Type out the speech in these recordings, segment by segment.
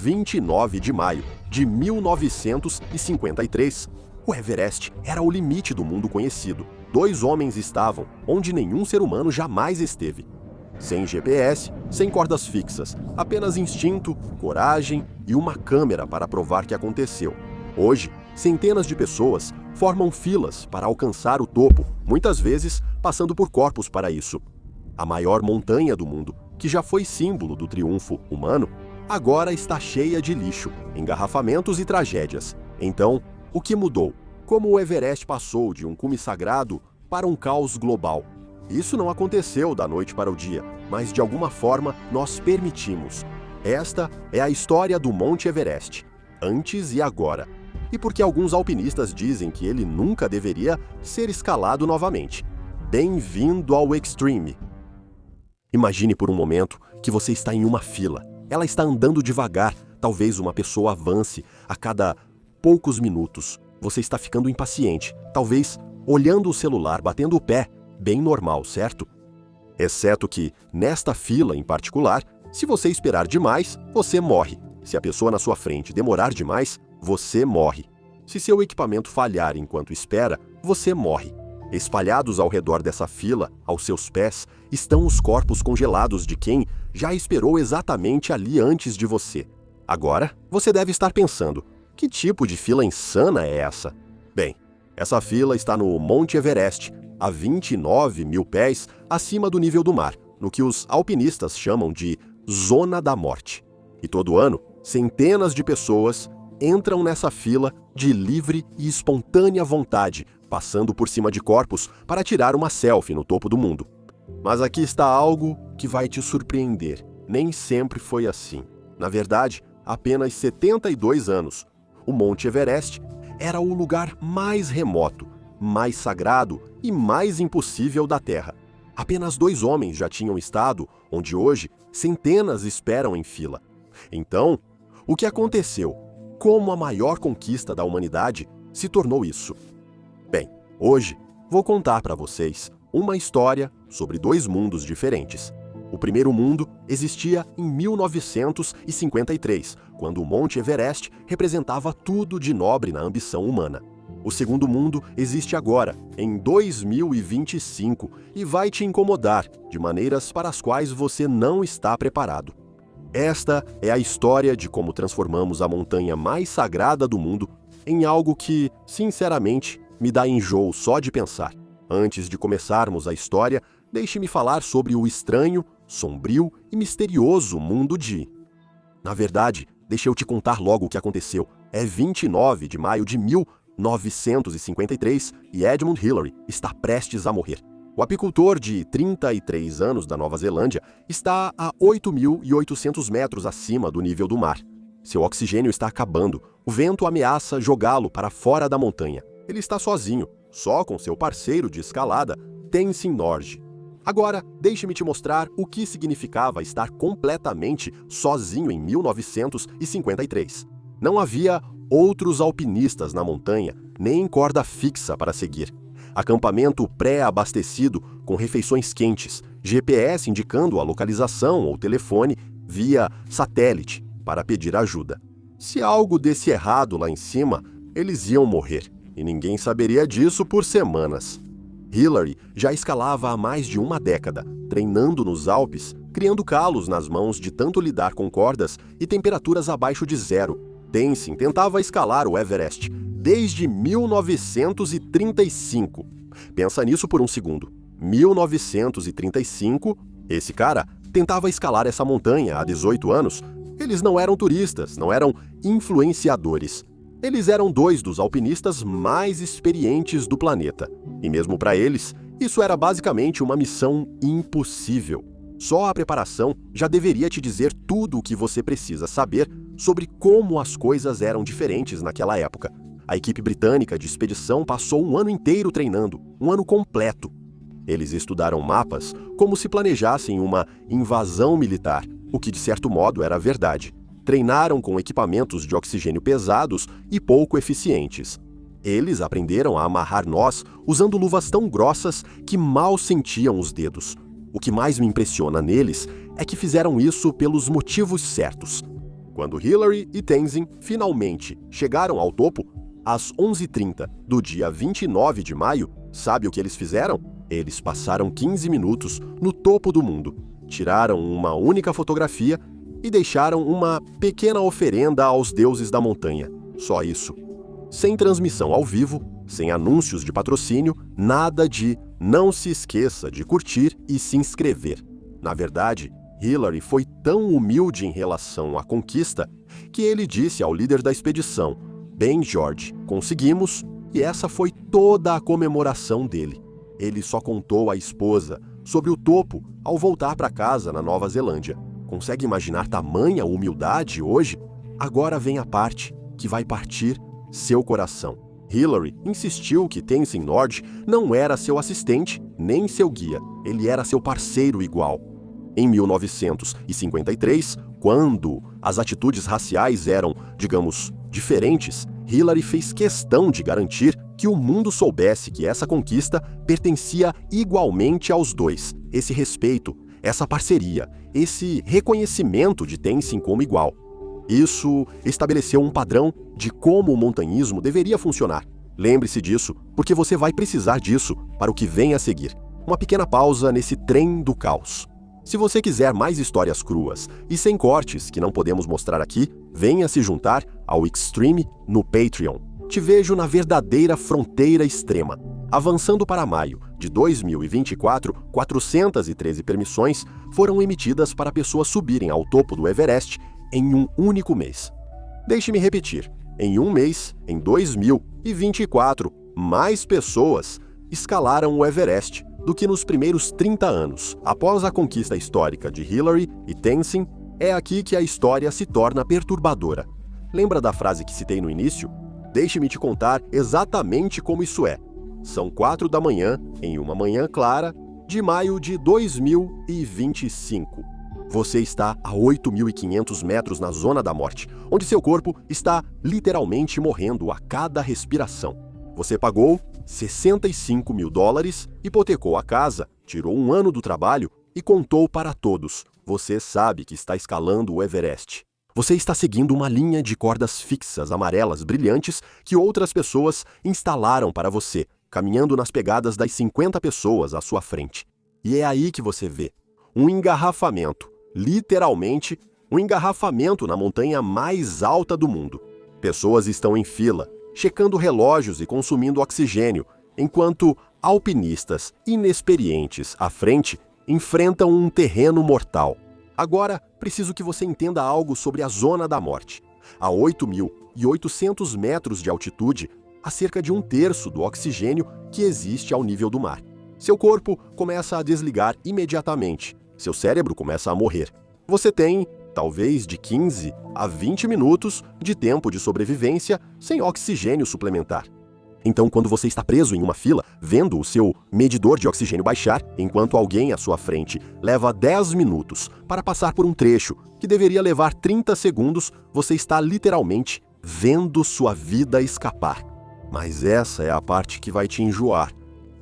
29 de maio de 1953, o Everest era o limite do mundo conhecido. Dois homens estavam onde nenhum ser humano jamais esteve. Sem GPS, sem cordas fixas, apenas instinto, coragem e uma câmera para provar que aconteceu. Hoje, centenas de pessoas formam filas para alcançar o topo, muitas vezes passando por corpos para isso. A maior montanha do mundo, que já foi símbolo do triunfo humano, agora está cheia de lixo, engarrafamentos e tragédias. Então, o que mudou? Como o Everest passou de um cume sagrado para um caos global? Isso não aconteceu da noite para o dia, mas de alguma forma nós permitimos. Esta é a história do Monte Everest, antes e agora. E porque alguns alpinistas dizem que ele nunca deveria ser escalado novamente. Bem-vindo ao Extreme! Imagine por um momento que você está em uma fila. Ela está andando devagar, talvez uma pessoa avance a cada poucos minutos. Você está ficando impaciente, talvez olhando o celular, batendo o pé. Bem normal, certo? Exceto que, nesta fila em particular, se você esperar demais, você morre. Se a pessoa na sua frente demorar demais, você morre. Se seu equipamento falhar enquanto espera, você morre. Espalhados ao redor dessa fila, aos seus pés, estão os corpos congelados de quem já esperou exatamente ali antes de você. Agora, você deve estar pensando, que tipo de fila insana é essa? Bem, essa fila está no Monte Everest, a 29 mil pés acima do nível do mar, no que os alpinistas chamam de Zona da Morte. E todo ano, centenas de pessoas entram nessa fila de livre e espontânea vontade, passando por cima de corpos para tirar uma selfie no topo do mundo. Mas aqui está algo que vai te surpreender. Nem sempre foi assim. Na verdade, há apenas 72 anos, o Monte Everest era o lugar mais remoto, mais sagrado e mais impossível da Terra. Apenas 2 homens já tinham estado onde hoje centenas esperam em fila. Então, o que aconteceu? Como a maior conquista da humanidade se tornou isso? Bem, hoje vou contar para vocês uma história sobre 2 mundos diferentes. O primeiro mundo existia em 1953, quando o Monte Everest representava tudo de nobre na ambição humana. O segundo mundo existe agora, em 2025, e vai te incomodar de maneiras para as quais você não está preparado. Esta é a história de como transformamos a montanha mais sagrada do mundo em algo que, sinceramente, me dá enjoo só de pensar. Antes de começarmos a história, deixe-me falar sobre o estranho, sombrio e misterioso mundo de... Na verdade, deixa eu te contar logo o que aconteceu. É 29 de maio de 1953 e Edmund Hillary está prestes a morrer. O apicultor de 33 anos da Nova Zelândia está a 8.800 metros acima do nível do mar. Seu oxigênio está acabando. O vento ameaça jogá-lo para fora da montanha. Ele está sozinho, só com seu parceiro de escalada, Tenzin Norgay. Agora, deixe-me te mostrar o que significava estar completamente sozinho em 1953. Não havia outros alpinistas na montanha, nem corda fixa para seguir. Acampamento pré-abastecido com refeições quentes, GPS indicando a localização ou telefone via satélite para pedir ajuda. Se algo desse errado lá em cima, eles iam morrer, e ninguém saberia disso por semanas. Hillary já escalava há mais de uma década, treinando nos Alpes, criando calos nas mãos de tanto lidar com cordas e temperaturas abaixo de zero. Tenzin tentava escalar o Everest desde 1935. Pensa nisso por um segundo. 1935, esse cara tentava escalar essa montanha há 18 anos. Eles não eram turistas, não eram influenciadores. Eles eram 2 dos alpinistas mais experientes do planeta. E mesmo para eles, isso era basicamente uma missão impossível. Só a preparação já deveria te dizer tudo o que você precisa saber sobre como as coisas eram diferentes naquela época. A equipe britânica de expedição passou um ano inteiro treinando, um ano completo. Eles estudaram mapas como se planejassem uma invasão militar, o que de certo modo era verdade. Treinaram com equipamentos de oxigênio pesados e pouco eficientes. Eles aprenderam a amarrar nós usando luvas tão grossas que mal sentiam os dedos. O que mais me impressiona neles é que fizeram isso pelos motivos certos. Quando Hillary e Tenzin finalmente chegaram ao topo, às 11h30 do dia 29 de maio, sabe o que eles fizeram? Eles passaram 15 minutos no topo do mundo, tiraram uma única fotografia e deixaram uma pequena oferenda aos deuses da montanha. Só isso. Sem transmissão ao vivo, sem anúncios de patrocínio, nada de não se esqueça de curtir e se inscrever. Na verdade, Hillary foi tão humilde em relação à conquista que ele disse ao líder da expedição, "Bem, George, conseguimos", e essa foi toda a comemoração dele. Ele só contou à esposa sobre o topo ao voltar para casa na Nova Zelândia. Consegue imaginar tamanha humildade hoje? Agora vem a parte que vai partir seu coração. Hillary insistiu que Tenzin Norgay não era seu assistente nem seu guia, ele era seu parceiro igual. Em 1953, quando as atitudes raciais eram, digamos, diferentes, Hillary fez questão de garantir que o mundo soubesse que essa conquista pertencia igualmente aos dois. Esse respeito, essa parceria, esse reconhecimento de Tenzin como igual. Isso estabeleceu um padrão de como o montanhismo deveria funcionar. Lembre-se disso, porque você vai precisar disso para o que vem a seguir. Uma pequena pausa nesse trem do caos. Se você quiser mais histórias cruas e sem cortes que não podemos mostrar aqui, venha se juntar ao Extreme no Patreon. Te vejo na verdadeira fronteira extrema. Avançando para maio de 2024, 413 permissões foram emitidas para pessoas subirem ao topo do Everest em um único mês. Deixe-me repetir, em um mês, em 2024, mais pessoas escalaram o Everest do que nos primeiros 30 anos. Após a conquista histórica de Hillary e Tenzin, é aqui que a história se torna perturbadora. Lembra da frase que citei no início? Deixe-me te contar exatamente como isso é. São 4 da manhã, em uma manhã clara, de maio de 2025. Você está a 8.500 metros na zona da morte, onde seu corpo está literalmente morrendo a cada respiração. Você pagou $65 mil, hipotecou a casa, tirou um ano do trabalho e contou para todos. Você sabe que está escalando o Everest. Você está seguindo uma linha de cordas fixas amarelas brilhantes que outras pessoas instalaram para você, caminhando nas pegadas das 50 pessoas à sua frente. E é aí que você vê um engarrafamento. Literalmente, um engarrafamento na montanha mais alta do mundo. Pessoas estão em fila, checando relógios e consumindo oxigênio, enquanto alpinistas inexperientes à frente enfrentam um terreno mortal. Agora, preciso que você entenda algo sobre a zona da morte. A 8.800 metros de altitude, há cerca de 1/3 do oxigênio que existe ao nível do mar. Seu corpo começa a desligar imediatamente. Seu cérebro começa a morrer. Você tem, talvez, de 15 a 20 minutos de tempo de sobrevivência sem oxigênio suplementar. Então, quando você está preso em uma fila, vendo o seu medidor de oxigênio baixar, enquanto alguém à sua frente leva 10 minutos para passar por um trecho que deveria levar 30 segundos, você está literalmente vendo sua vida escapar. Mas essa é a parte que vai te enjoar.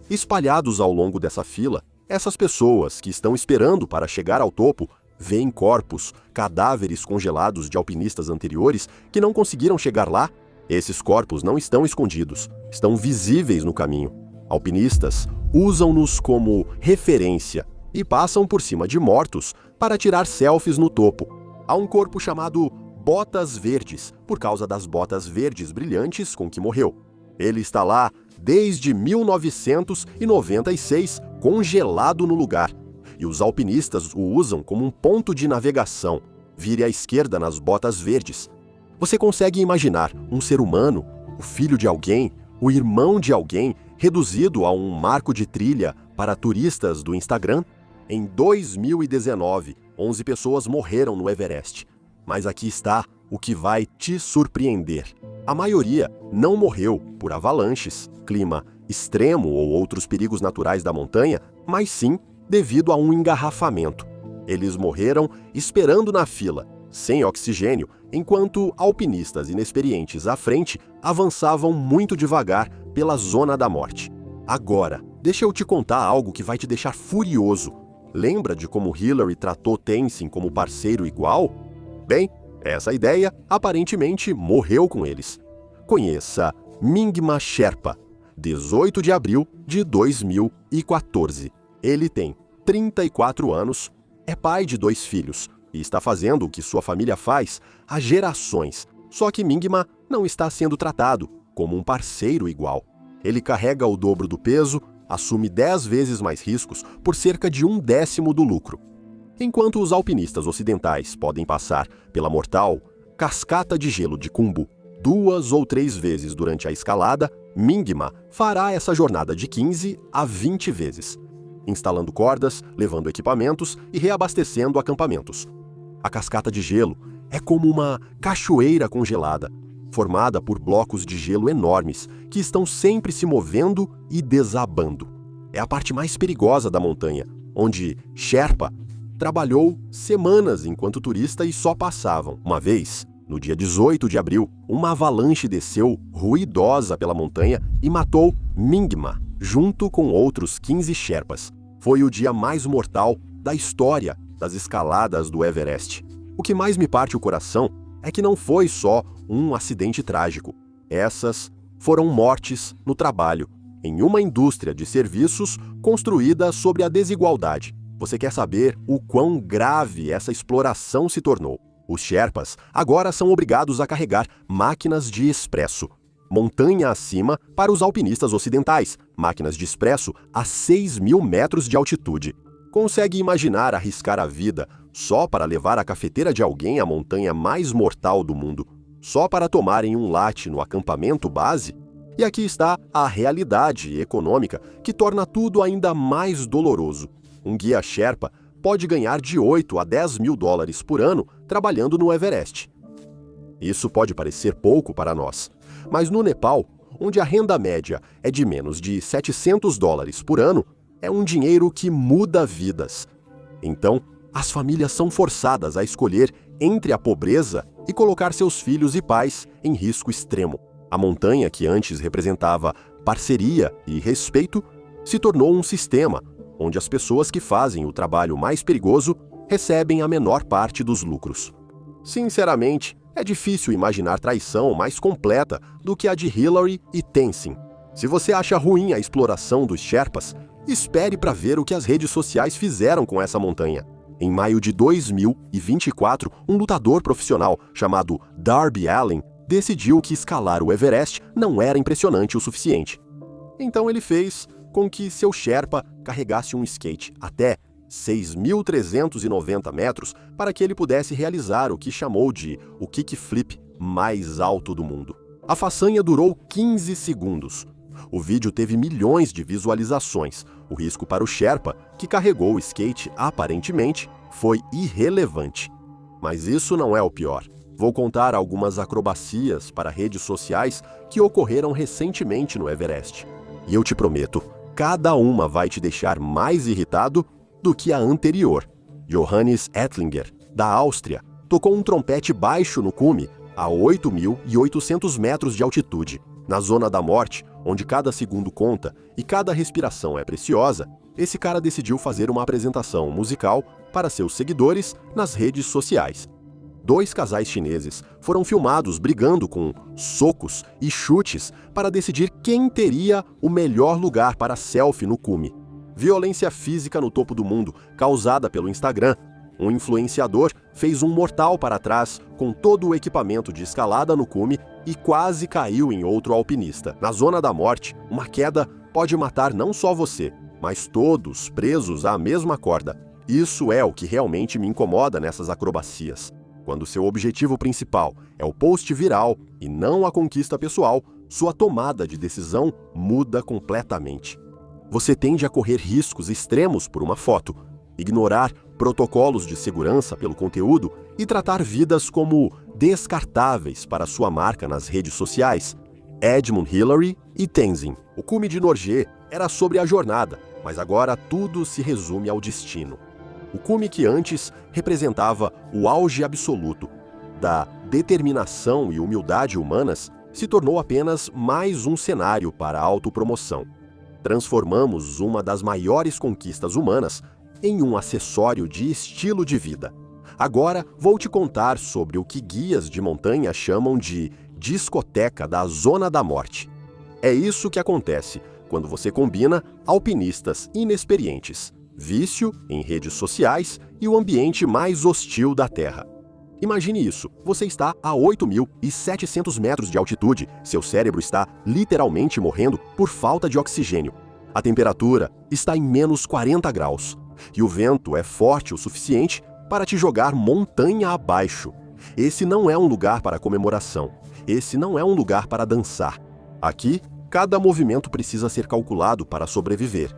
Espalhados ao longo dessa fila, essas pessoas que estão esperando para chegar ao topo veem corpos, cadáveres congelados de alpinistas anteriores que não conseguiram chegar lá. Esses corpos não estão escondidos, estão visíveis no caminho. Alpinistas usam-nos como referência e passam por cima de mortos para tirar selfies no topo. Há um corpo chamado Botas Verdes, por causa das botas verdes brilhantes com que morreu. Ele está lá desde 1996, congelado no lugar. E os alpinistas o usam como um ponto de navegação. Vire à esquerda nas botas verdes. Você consegue imaginar um ser humano, o filho de alguém, o irmão de alguém, reduzido a um marco de trilha para turistas do Instagram? Em 2019, 11 pessoas morreram no Everest. Mas aqui está o que vai te surpreender. A maioria não morreu por avalanches, clima extremo ou outros perigos naturais da montanha, mas sim devido a um engarrafamento. Eles morreram esperando na fila, sem oxigênio, enquanto alpinistas inexperientes à frente avançavam muito devagar pela zona da morte. Agora, deixa eu te contar algo que vai te deixar furioso. Lembra de como Hillary tratou Tenzin como parceiro igual? Bem, Essa ideia aparentemente morreu com eles. Conheça Mingma Sherpa, 18 de abril de 2014. Ele tem 34 anos, é pai de 2 filhos e está fazendo o que sua família faz há gerações. Só que Mingma não está sendo tratado como um parceiro igual. Ele carrega o dobro do peso, assume 10 vezes mais riscos por cerca de 1/10 do lucro. Enquanto os alpinistas ocidentais podem passar pela mortal cascata de gelo de Khumbu 2 ou 3 vezes durante a escalada, Mingma fará essa jornada de 15 a 20 vezes, instalando cordas, levando equipamentos e reabastecendo acampamentos. A cascata de gelo é como uma cachoeira congelada, formada por blocos de gelo enormes que estão sempre se movendo e desabando. É a parte mais perigosa da montanha, onde Sherpa trabalhou semanas enquanto turista e só passavam. Uma vez, no dia 18 de abril, uma avalanche desceu ruidosa pela montanha e matou Mingma, junto com outros 15 Sherpas. Foi o dia mais mortal da história das escaladas do Everest. O que mais me parte o coração é que não foi só um acidente trágico. Essas foram mortes no trabalho, em uma indústria de serviços construída sobre a desigualdade. Você quer saber o quão grave essa exploração se tornou? Os Sherpas agora são obrigados a carregar máquinas de expresso, montanha acima para os alpinistas ocidentais, máquinas de expresso a 6.000 metros de altitude. Consegue imaginar arriscar a vida só para levar a cafeteira de alguém à montanha mais mortal do mundo, só para tomarem um latte no acampamento base? E aqui está a realidade econômica que torna tudo ainda mais doloroso. Um guia Sherpa pode ganhar de 8 a 10 mil dólares por ano trabalhando no Everest. Isso pode parecer pouco para nós, mas no Nepal, onde a renda média é de menos de 700 dólares por ano, é um dinheiro que muda vidas. Então, as famílias são forçadas a escolher entre a pobreza e colocar seus filhos e pais em risco extremo. A montanha, que antes representava parceria e respeito, se tornou um sistema onde as pessoas que fazem o trabalho mais perigoso recebem a menor parte dos lucros. Sinceramente, é difícil imaginar traição mais completa do que a de Hillary e Tenzin. Se você acha ruim a exploração dos Sherpas, espere para ver o que as redes sociais fizeram com essa montanha. Em maio de 2024, um lutador profissional chamado Darby Allin decidiu que escalar o Everest não era impressionante o suficiente. Então ele fez com que seu Sherpa carregasse um skate até 6.390 metros para que ele pudesse realizar o que chamou de o kickflip mais alto do mundo. A façanha durou 15 segundos. O vídeo teve milhões de visualizações. O risco para o Sherpa, que carregou o skate aparentemente, foi irrelevante. Mas isso não é o pior. Vou contar algumas acrobacias para redes sociais que ocorreram recentemente no Everest. E eu te prometo, cada uma vai te deixar mais irritado do que a anterior. Johannes Ettlinger, da Áustria, tocou um trompete baixo no cume a 8.800 metros de altitude. Na zona da morte, onde cada segundo conta e cada respiração é preciosa, esse cara decidiu fazer uma apresentação musical para seus seguidores nas redes sociais. 2 casais chineses foram filmados brigando com socos e chutes para decidir quem teria o melhor lugar para selfie no cume. Violência física no topo do mundo, causada pelo Instagram. Um influenciador fez um mortal para trás com todo o equipamento de escalada no cume e quase caiu em outro alpinista. Na zona da morte, uma queda pode matar não só você, mas todos presos à mesma corda. Isso é o que realmente me incomoda nessas acrobacias. Quando seu objetivo principal é o post viral e não a conquista pessoal, sua tomada de decisão muda completamente. Você tende a correr riscos extremos por uma foto, ignorar protocolos de segurança pelo conteúdo e tratar vidas como descartáveis para sua marca nas redes sociais. Edmund Hillary e Tenzin. O cume de Norgé era sobre a jornada, mas agora tudo se resume ao destino. O cume que antes representava o auge absoluto da determinação e humildade humanas se tornou apenas mais um cenário para a autopromoção. Transformamos uma das maiores conquistas humanas em um acessório de estilo de vida. Agora vou te contar sobre o que guias de montanha chamam de discoteca da Zona da Morte. É isso que acontece quando você combina alpinistas inexperientes, vício em redes sociais e o ambiente mais hostil da Terra. Imagine isso, você está a 8.700 metros de altitude, seu cérebro está literalmente morrendo por falta de oxigênio. A temperatura está em menos 40 graus e o vento é forte o suficiente para te jogar montanha abaixo. Esse não é um lugar para comemoração, esse não é um lugar para dançar. Aqui, cada movimento precisa ser calculado para sobreviver.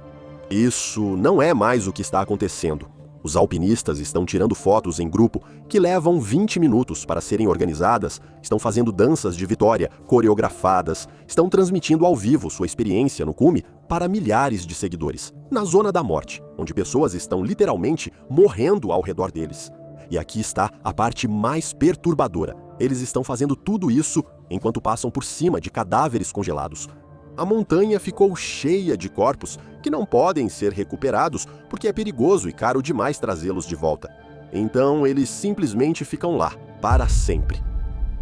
Isso não é mais o que está acontecendo. Os alpinistas estão tirando fotos em grupo que levam 20 minutos para serem organizadas, estão fazendo danças de vitória coreografadas, estão transmitindo ao vivo sua experiência no cume para milhares de seguidores, na Zona da Morte, onde pessoas estão literalmente morrendo ao redor deles. E aqui está a parte mais perturbadora. Eles estão fazendo tudo isso enquanto passam por cima de cadáveres congelados. A montanha ficou cheia de corpos que não podem ser recuperados porque é perigoso e caro demais trazê-los de volta. Então eles simplesmente ficam lá, para sempre.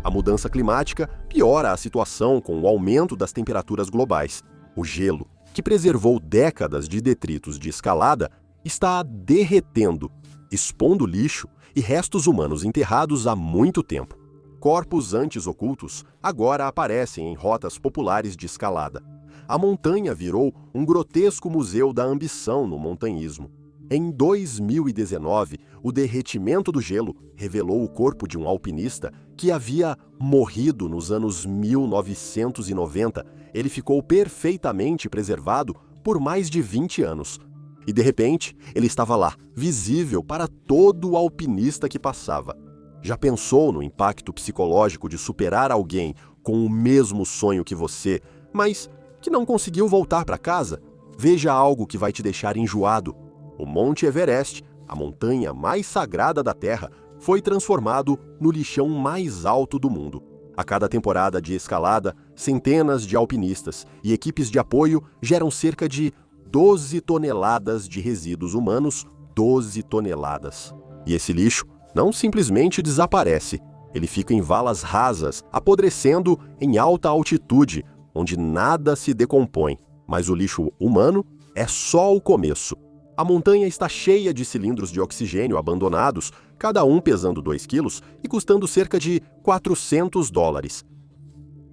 A mudança climática piora a situação com o aumento das temperaturas globais. O gelo, que preservou décadas de detritos de escalada, está derretendo, expondo lixo e restos humanos enterrados há muito tempo. Corpos antes ocultos agora aparecem em rotas populares de escalada. A montanha virou um grotesco museu da ambição no montanhismo. Em 2019, o derretimento do gelo revelou o corpo de um alpinista que havia morrido nos anos 1990. Ele ficou perfeitamente preservado por mais de 20 anos. E de repente, ele estava lá, visível para todo alpinista que passava. Já pensou no impacto psicológico de superar alguém com o mesmo sonho que você, mas que não conseguiu voltar para casa? Veja algo que vai te deixar enjoado. O Monte Everest, a montanha mais sagrada da Terra, foi transformado no lixão mais alto do mundo. A cada temporada de escalada, centenas de alpinistas e equipes de apoio geram cerca de 12 toneladas de resíduos humanos, 12 toneladas. E esse lixo não simplesmente desaparece, ele fica em valas rasas, apodrecendo em alta altitude, onde nada se decompõe. Mas o lixo humano é só o começo. A montanha está cheia de cilindros de oxigênio abandonados, cada um pesando 2 quilos e custando cerca de $400.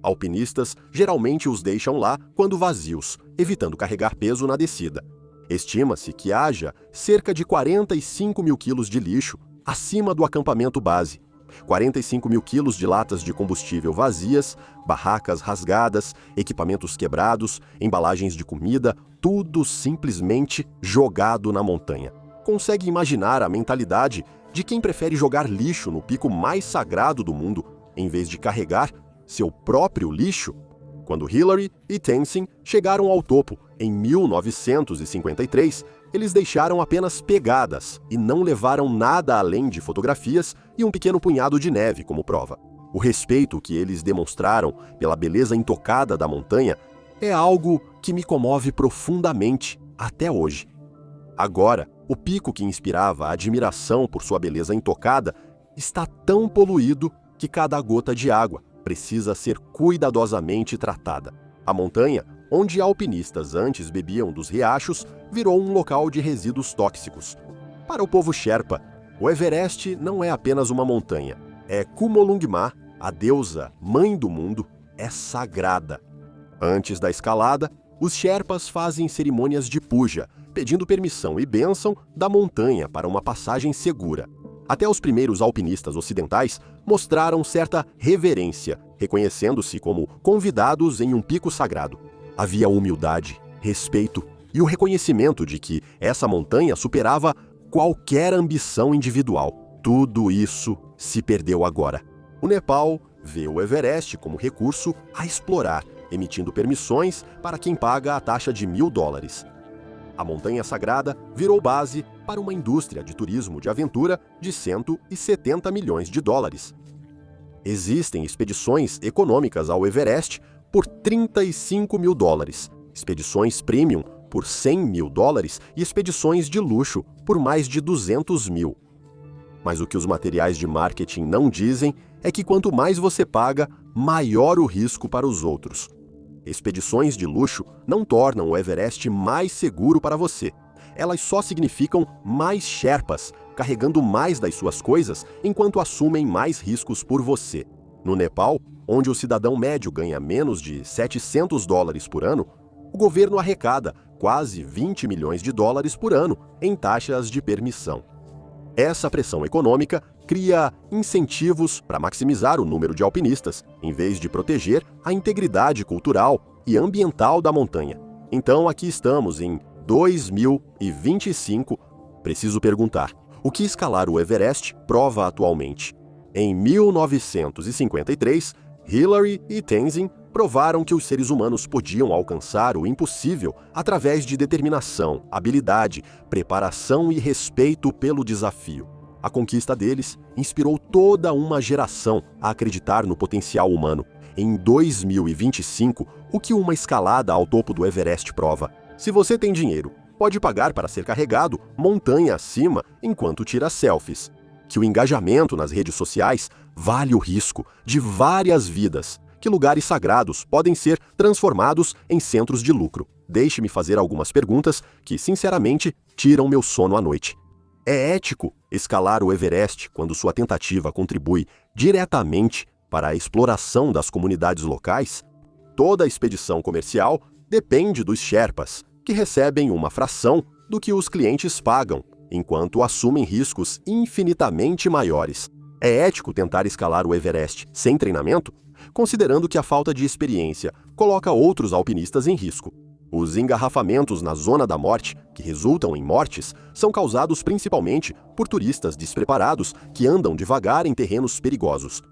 Alpinistas geralmente os deixam lá quando vazios, evitando carregar peso na descida. Estima-se que haja cerca de 45 mil quilos de lixo acima do acampamento base. 45 mil quilos de latas de combustível vazias, barracas rasgadas, equipamentos quebrados, embalagens de comida, tudo simplesmente jogado na montanha. Consegue imaginar a mentalidade de quem prefere jogar lixo no pico mais sagrado do mundo, em vez de carregar seu próprio lixo? Quando Hillary e Tenzin chegaram ao topo em 1953, eles deixaram apenas pegadas e não levaram nada além de fotografias e um pequeno punhado de neve como prova. O respeito que eles demonstraram pela beleza intocada da montanha é algo que me comove profundamente até hoje. Agora, o pico que inspirava a admiração por sua beleza intocada está tão poluído que cada gota de água precisa ser cuidadosamente tratada. A montanha, onde alpinistas antes bebiam dos riachos, virou um local de resíduos tóxicos. Para o povo Sherpa, o Everest não é apenas uma montanha. É Kumolungma, a deusa mãe do mundo, é sagrada. Antes da escalada, os Sherpas fazem cerimônias de puja, pedindo permissão e bênção da montanha para uma passagem segura. Até os primeiros alpinistas ocidentais mostraram certa reverência, reconhecendo-se como convidados em um pico sagrado. Havia humildade, respeito e o reconhecimento de que essa montanha superava qualquer ambição individual. Tudo isso se perdeu agora. O Nepal vê o Everest como recurso a explorar, emitindo permissões para quem paga a taxa de $1.000. A montanha sagrada virou base para uma indústria de turismo de aventura de $170 milhões. Existem expedições econômicas ao Everest por $35 mil, expedições premium por $100 mil e expedições de luxo por mais de $200 mil. Mas o que os materiais de marketing não dizem é que quanto mais você paga, maior o risco para os outros. Expedições de luxo não tornam o Everest mais seguro para você. Elas só significam mais Sherpas, carregando mais das suas coisas enquanto assumem mais riscos por você. No Nepal, onde o cidadão médio ganha menos de $700 por ano, o governo arrecada quase 20 milhões de dólares por ano em taxas de permissão. Essa pressão econômica cria incentivos para maximizar o número de alpinistas, em vez de proteger a integridade cultural e ambiental da montanha. Então aqui estamos em 2025. Preciso perguntar, o que escalar o Everest prova atualmente? Em 1953, Hillary e Tenzin provaram que os seres humanos podiam alcançar o impossível através de determinação, habilidade, preparação e respeito pelo desafio. A conquista deles inspirou toda uma geração a acreditar no potencial humano. Em 2025, o que uma escalada ao topo do Everest prova? Se você tem dinheiro, pode pagar para ser carregado montanha acima enquanto tira selfies. Que o engajamento nas redes sociais vale o risco de várias vidas. Que lugares sagrados podem ser transformados em centros de lucro. Deixe-me fazer algumas perguntas que, sinceramente, tiram meu sono à noite. É ético escalar o Everest quando sua tentativa contribui diretamente para a exploração das comunidades locais? Toda expedição comercial depende dos Sherpas, que recebem uma fração do que os clientes pagam, enquanto assumem riscos infinitamente maiores. É ético tentar escalar o Everest sem treinamento? Considerando que a falta de experiência coloca outros alpinistas em risco. Os engarrafamentos na zona da morte, que resultam em mortes, são causados principalmente por turistas despreparados que andam devagar em terrenos perigosos.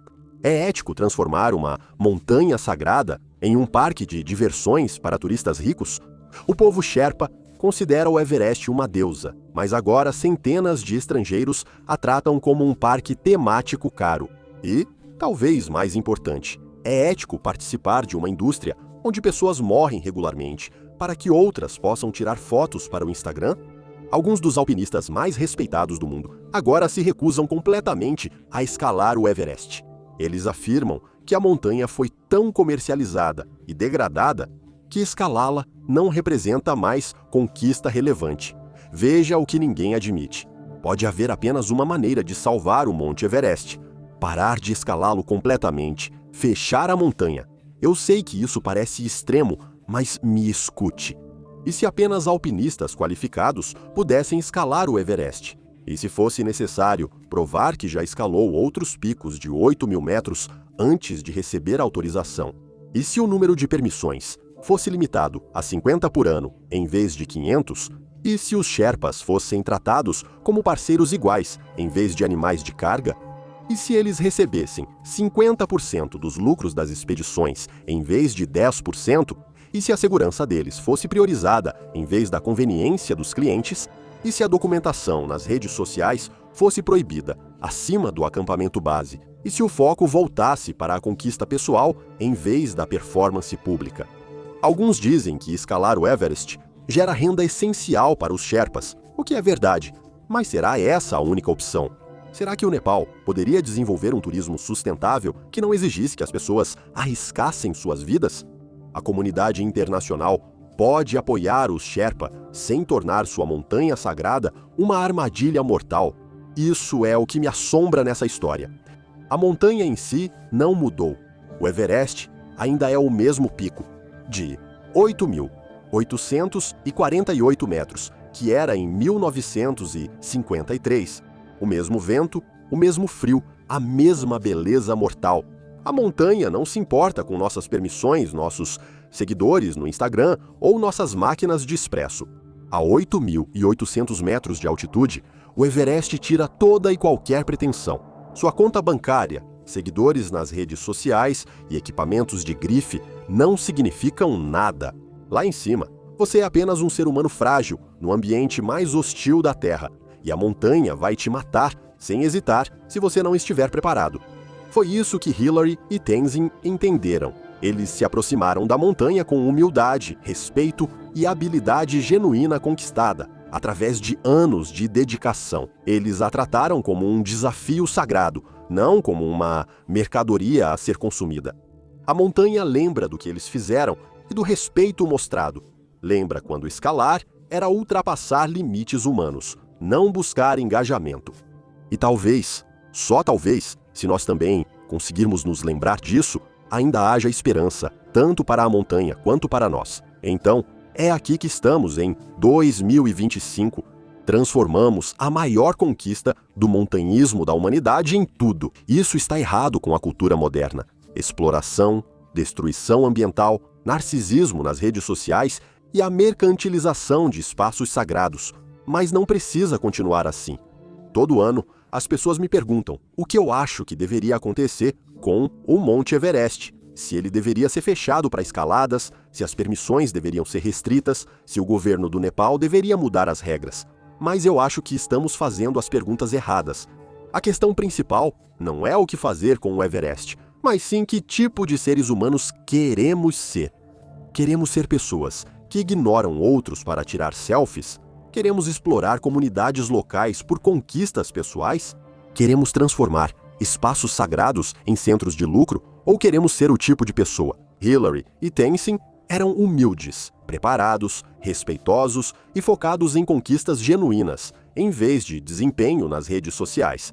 É ético transformar uma montanha sagrada em um parque de diversões para turistas ricos? O povo Sherpa considera o Everest uma deusa, mas agora centenas de estrangeiros a tratam como um parque temático caro. E, talvez mais importante, é ético participar de uma indústria onde pessoas morrem regularmente para que outras possam tirar fotos para o Instagram? Alguns dos alpinistas mais respeitados do mundo agora se recusam completamente a escalar o Everest. Eles afirmam que a montanha foi tão comercializada e degradada que escalá-la não representa mais conquista relevante. Veja o que ninguém admite. Pode haver apenas uma maneira de salvar o Monte Everest: parar de escalá-lo completamente, fechar a montanha. Eu sei que isso parece extremo, mas me escute. E se apenas alpinistas qualificados pudessem escalar o Everest? E se fosse necessário provar que já escalou outros picos de 8.000 metros antes de receber autorização? E se o número de permissões fosse limitado a 50 por ano em vez de 500? E se os Sherpas fossem tratados como parceiros iguais em vez de animais de carga? E se eles recebessem 50% dos lucros das expedições em vez de 10%? E se a segurança deles fosse priorizada em vez da conveniência dos clientes? E se a documentação nas redes sociais fosse proibida acima do acampamento base? E se o foco voltasse para a conquista pessoal em vez da performance pública? Alguns dizem que escalar o Everest gera renda essencial para os Sherpas, o que é verdade, mas será essa a única opção? Será que o Nepal poderia desenvolver um turismo sustentável que não exigisse que as pessoas arriscassem suas vidas? A comunidade internacional pode apoiar os Sherpa sem tornar sua montanha sagrada uma armadilha mortal. Isso é o que me assombra nessa história. A montanha em si não mudou. O Everest ainda é o mesmo pico, de 8.848 metros, que era em 1953. O mesmo vento, o mesmo frio, a mesma beleza mortal. A montanha não se importa com nossas permissões, nossos seguidores no Instagram ou nossas máquinas de expresso. A 8.800 metros de altitude, o Everest tira toda e qualquer pretensão. Sua conta bancária, seguidores nas redes sociais e equipamentos de grife não significam nada. Lá em cima, você é apenas um ser humano frágil no ambiente mais hostil da Terra, e a montanha vai te matar sem hesitar se você não estiver preparado. Foi isso que Hillary e Tenzin entenderam. Eles se aproximaram da montanha com humildade, respeito e habilidade genuína conquistada, através de anos de dedicação. Eles a trataram como um desafio sagrado, não como uma mercadoria a ser consumida. A montanha lembra do que eles fizeram e do respeito mostrado. Lembra quando escalar era ultrapassar limites humanos, não buscar engajamento. E talvez, só talvez, se nós também conseguirmos nos lembrar disso, ainda haja esperança, tanto para a montanha quanto para nós. Então, é aqui que estamos em 2025. Transformamos a maior conquista do montanhismo da humanidade em tudo. Isso está errado com a cultura moderna. Exploração, destruição ambiental, narcisismo nas redes sociais e a mercantilização de espaços sagrados. Mas não precisa continuar assim. Todo ano, as pessoas me perguntam o que eu acho que deveria acontecer com o Monte Everest. Se ele deveria ser fechado para escaladas, se as permissões deveriam ser restritas, se o governo do Nepal deveria mudar as regras. Mas eu acho que estamos fazendo as perguntas erradas. A questão principal não é o que fazer com o Everest, mas sim que tipo de seres humanos queremos ser. Queremos ser pessoas que ignoram outros para tirar selfies? Queremos explorar comunidades locais por conquistas pessoais? Queremos transformar espaços sagrados em centros de lucro? Ou queremos ser o tipo de pessoa? Hillary e Tenzin eram humildes, preparados, respeitosos e focados em conquistas genuínas, em vez de desempenho nas redes sociais.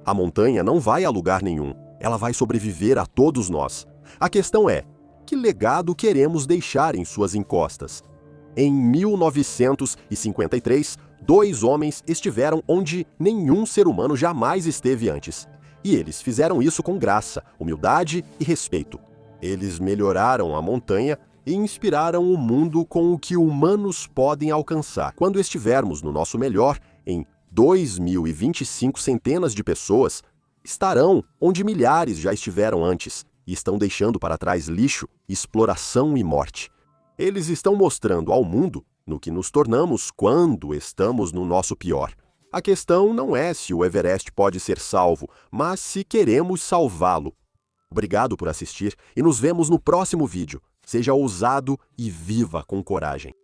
A montanha não vai a lugar nenhum, ela vai sobreviver a todos nós. A questão é, que legado queremos deixar em suas encostas? Em 1953, 2 homens estiveram onde nenhum ser humano jamais esteve antes. E eles fizeram isso com graça, humildade e respeito. Eles melhoraram a montanha e inspiraram o mundo com o que humanos podem alcançar. Quando estivermos no nosso melhor, em 2025, centenas de pessoas estarão onde milhares já estiveram antes e estão deixando para trás lixo, exploração e morte. Eles estão mostrando ao mundo no que nos tornamos quando estamos no nosso pior. A questão não é se o Everest pode ser salvo, mas se queremos salvá-lo. Obrigado por assistir e nos vemos no próximo vídeo. Seja ousado e viva com coragem.